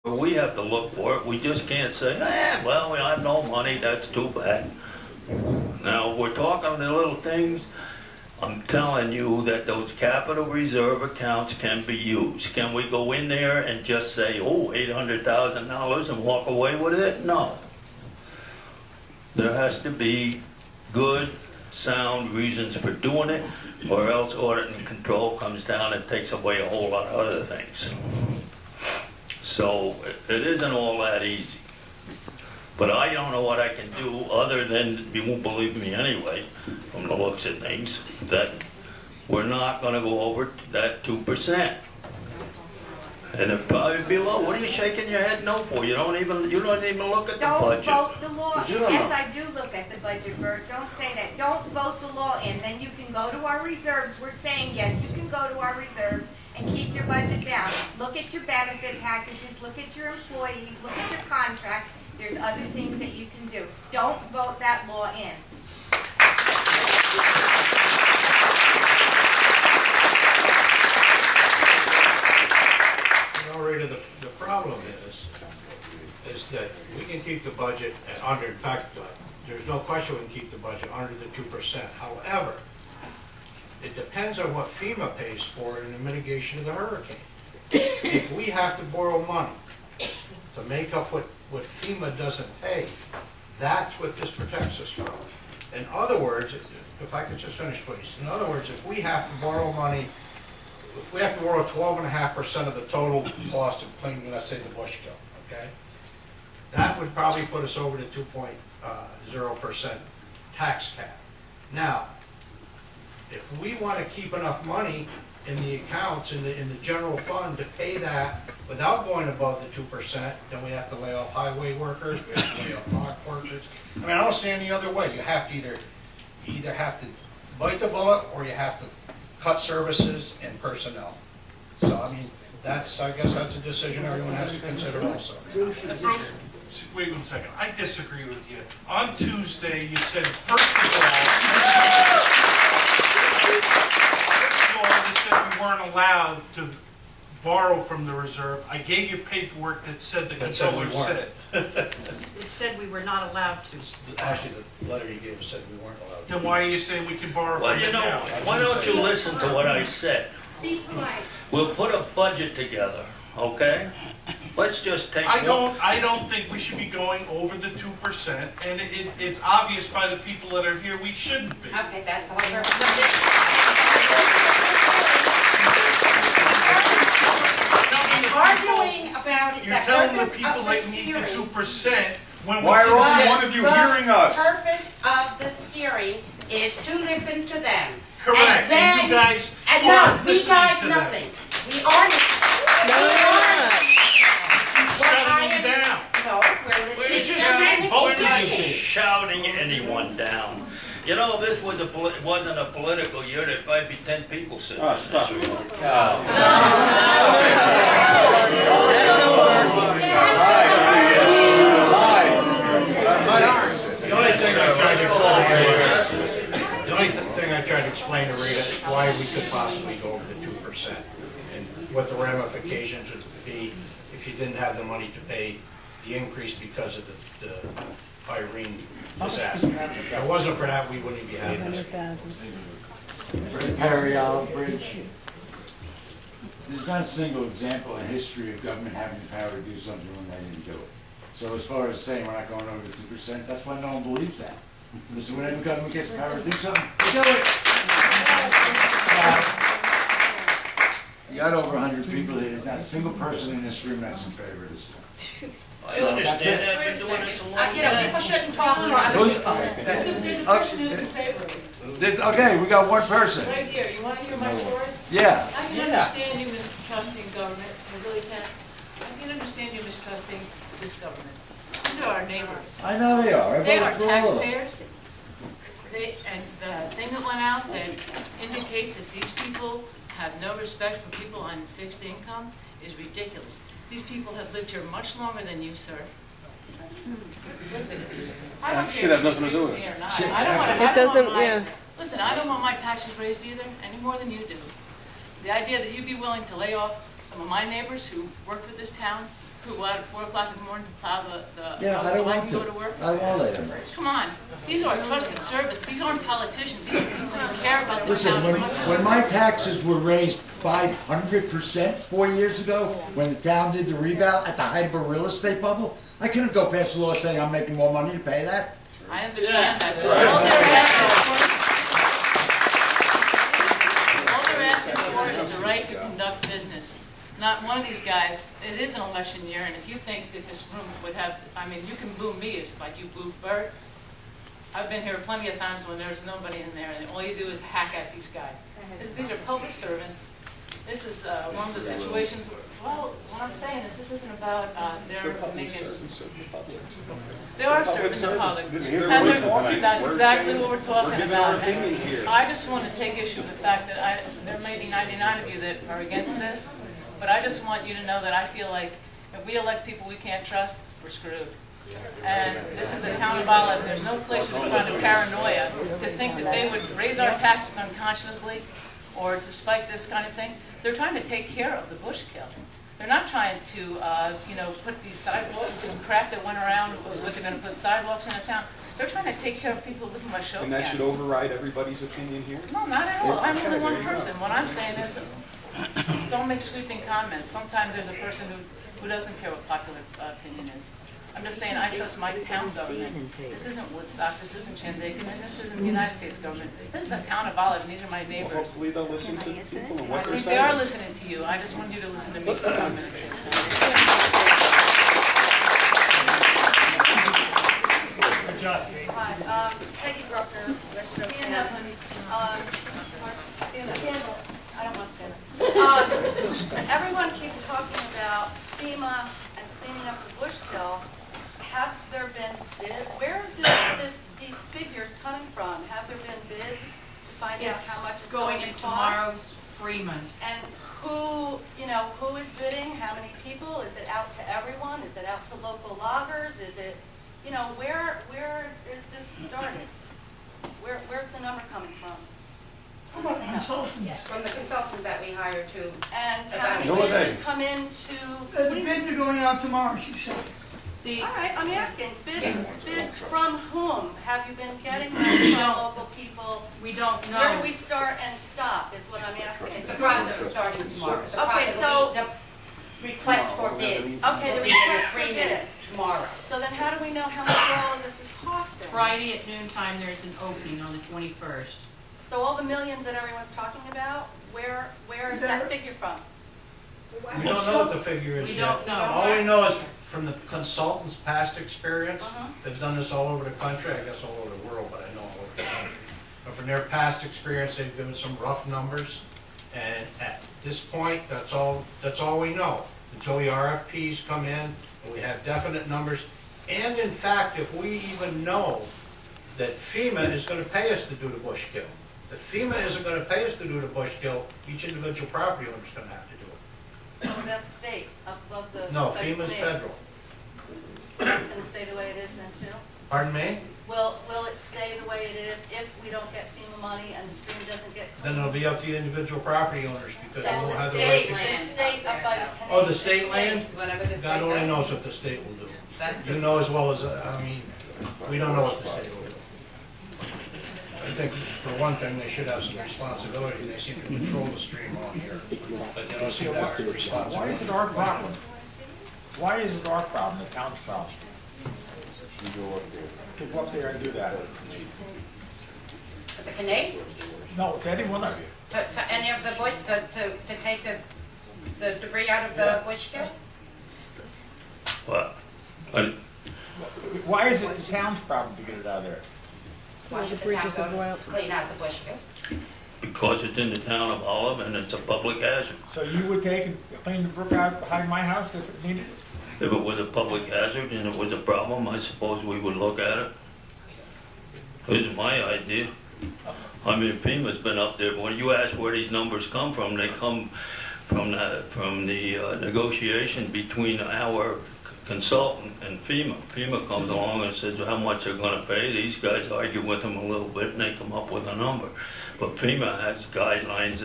We have to look for it. We just can't say, well, we have no money, that's too bad. Now, we're talking the little things. I'm telling you that those capital reserve accounts can be used. Can we go in there and just say, oh, $800,000 and walk away with it? No. There has to be good, sound reasons for doing it, or else audit and control comes down and takes away a whole lot of other things. So it isn't all that easy. But I don't know what I can do other than, you won't believe me anyway, from the looks of things, that we're not going to go over that 2%. And it'll probably be low. What are you shaking your head no for? You don't even look at the budget. Don't vote the law. Yes, I do look at the budget, Bert. Don't say that. Don't vote the law in. Then you can go to our reserves. We're saying, yes, you can go to our reserves and keep your budget down. Look at your benefit packages. Look at your employees. Look at your contracts. There's other things that you can do. Don't vote that law in. Rita, the problem is that we can keep the budget under, in fact, there's no question we can keep the budget under the 2%. However, it depends on what FEMA pays for in the mitigation of the hurricane. If we have to borrow money to make up what FEMA doesn't pay, that's what this protects us from. In other words, if I could just finish, please. In other words, if we have to borrow money, if we have to borrow 12.5% of the total cost of cleaning, let's say, the Bush Kill, okay? That would probably put us over the 2.0% tax cap. Now, if we want to keep enough money in the accounts, in the general fund to pay that without going above the 2%, then we have to lay off highway workers, we have to lay off dock workers. I mean, I don't see any other way. You have to either have to bite the bullet or you have to cut services and personnel. So, I mean, I guess that's a decision everyone has to consider also. Wait 1 second. I disagree with you. On Tuesday, you said, first of all, you said we weren't allowed to borrow from the reserve. I gave you paperwork that said the controller said. It said we were not allowed to. Actually, the letter you gave us said we weren't allowed to. Then why are you saying we can borrow Well, from you it know, now? why don't you listen to what I said? Be polite. We'll put a budget together, okay? Let's just take I don't think we should be going over the 2%, and it's obvious by the people that are here we shouldn't be. Okay, that's all arguing about it. You're telling the people that need the 2% when Why are only we one of you hearing us? The purpose of this hearing is to listen to them. correct, and you guys aren't we listening guys to them. nothing. We aren't. Shutting them down. No, we're listening. We're just to them. both We're not of you. shouting anyone down. You know, this wasn't a political year. There'd probably be 10 people sitting. Oh, stop it. The only thing I tried to explain to Rita is why we could possibly go over the 2% and what the ramifications would be if you didn't have the money to pay the increase because of the Irene disaster. If it wasn't for that, we wouldn't be having this. Perry Olive Bridge. There's not a single example in history of government having the power to do something when they didn't do it. So as far as saying we're not going over the 2%, that's why no one believes that. Because whenever government gets the power to do something, they do it. You got over 100 people here. There's not a single person in this room that's in favor of this thing. I understand that. I've been doing this a long You know, time. people shouldn't talk to other people. There's a person who's in favor of it. Okay, we got one person. Right here, you want to hear my story? Yeah. I can understand you mistrusting government, I really can. I can understand you mistrusting this government. These are our neighbors. I know they are. I They are voted for all of them. taxpayers. And the thing that went out that indicates that these people have no respect for people on fixed income is ridiculous. These people have lived here much longer than you, sir. Listen, I don't care Should have if nothing to you do with agree it. or not. I don't want to. It doesn't, yeah. Listen, I don't want my taxes raised either, any more than you do. The idea that you'd be willing to lay off some of my neighbors who work for this town who go out at 4 o'clock in the morning to plow the Yeah, I road don't so I want can to. go to work? I don't want to let them. Come on, these are trusted servants, these aren't politicians, these are people who care about the Listen, town as much as when my taxes were raised 500% 4 years ago, when the town did the rebound at the height of a real estate bubble, I couldn't go pass a law saying I'm making more money to pay that. I understand that. So all they're asking for is the right to conduct business. Not one of these guys, it is an election year, and if you think that this room would have, I mean, you can boo me if, like you booed Bert. I've been here plenty of times when there's nobody in there, and all you do is hack at these guys. These are public servants. This is one of the situations where, well, what I'm saying is this isn't about their making... They are serving the public. And that's exactly what we're talking about. And I just want to take issue with the fact that there may be 99 of you that are against this, but I just want you to know that I feel like if we elect people we can't trust, we're screwed. And this is the town of Olive. There's no place for this kind of paranoia to think that they would raise our taxes unconscionably or to spike this kind of thing. They're trying to take care of the bush kill. They're not trying to, put these sidewalks and crap that went around, was they're going to put sidewalks in a town. They're trying to take care of people living by show. And that should override everybody's opinion here? No, not at all. I'm only one person. What I'm saying is, don't make sweeping comments. Sometimes there's a person who doesn't care what popular opinion is. I'm just saying I trust my town government. This isn't Woodstock, this isn't Shandaken, and this isn't the United States government. This is the town of Olive, and these are my Well, neighbors. hopefully they'll listen to the people and I what they're think they are saying. listening to you. I just want you to listen to me for a minute. Hi, Peggy Brucker, West Shore. Stand up, honey. I don't want to stand up. Everyone keeps talking about FEMA and cleaning up the bush kill. Have there been bids? Where is these figures coming from? Have there been bids to find out how much it's going to in cost? tomorrow's Freeman. And who is bidding? How many people? Is it out to everyone? Is it out to local loggers? Is it, where is this started? Where's the number coming from? From the consultants. Yes, from the consultant that we hired to. And how many No, bids they- have come into? The bids are going out tomorrow, she said. All right, I'm asking, bids from whom? Have you been getting them from local people? We don't know. Where do we start and stop, is what I'm asking. It's a process of starting tomorrow. The Okay, process so- will be the request for bids. Okay, the will be in request for Freeman bids. tomorrow. So then how do we know how much all of this is costing? Friday at noon time, there's an opening on the 21st. So all the millions that everyone's talking about, where is that figure from? We don't know what the figure is We yet. don't know. All we know is from the consultant's past experience, Uh-huh. they've done this all over the country, I guess all over the world, but I know all over the country. But from their past experience, they've given some rough numbers, and at this point, that's all we know. Until the RFPs come in, and we have definite numbers, and in fact, if we even know that FEMA is gonna pay us to do the bush kill. If FEMA isn't gonna pay us to do the bush kill, each individual property owner's gonna have to do it. What about state, up above the? No, above FEMA's the- federal. It's gonna stay the way it is then too? Pardon me? Will it stay the way it is if we don't get FEMA money and the stream doesn't get Then cleaned? it'll be up to the individual property owners because they So won't the have the right state, to. the state up by the Canadian. Oh, the state land? Whatever the state God only does. knows what the state will do. That's You know as well as, we don't know what the state will do. I think, for one thing, they should have some responsibility. They seem to control the stream on here, but they don't seem to have any Why is responsibility. it our problem? Why is it our problem, the town's problem? To go up there and do that? The Canadian, No, to any one of you. to any of the bush, to take the debris out of the bush kill? But Why is it the town's problem to get it out of there? Why should the town go to clean out the bush kill? because it's in the town of Olive and it's a public hazard. So you would take and clean the brook out behind my house if it needed? If it was a public hazard and it was a problem, I suppose we would look at it. Here's my idea. I mean, FEMA's been up there, but when you ask where these numbers come from, they come from the negotiation between our consultant and FEMA. FEMA comes along and says how much they're gonna pay. These guys argue with them a little bit and they come up with a number. But FEMA has guidelines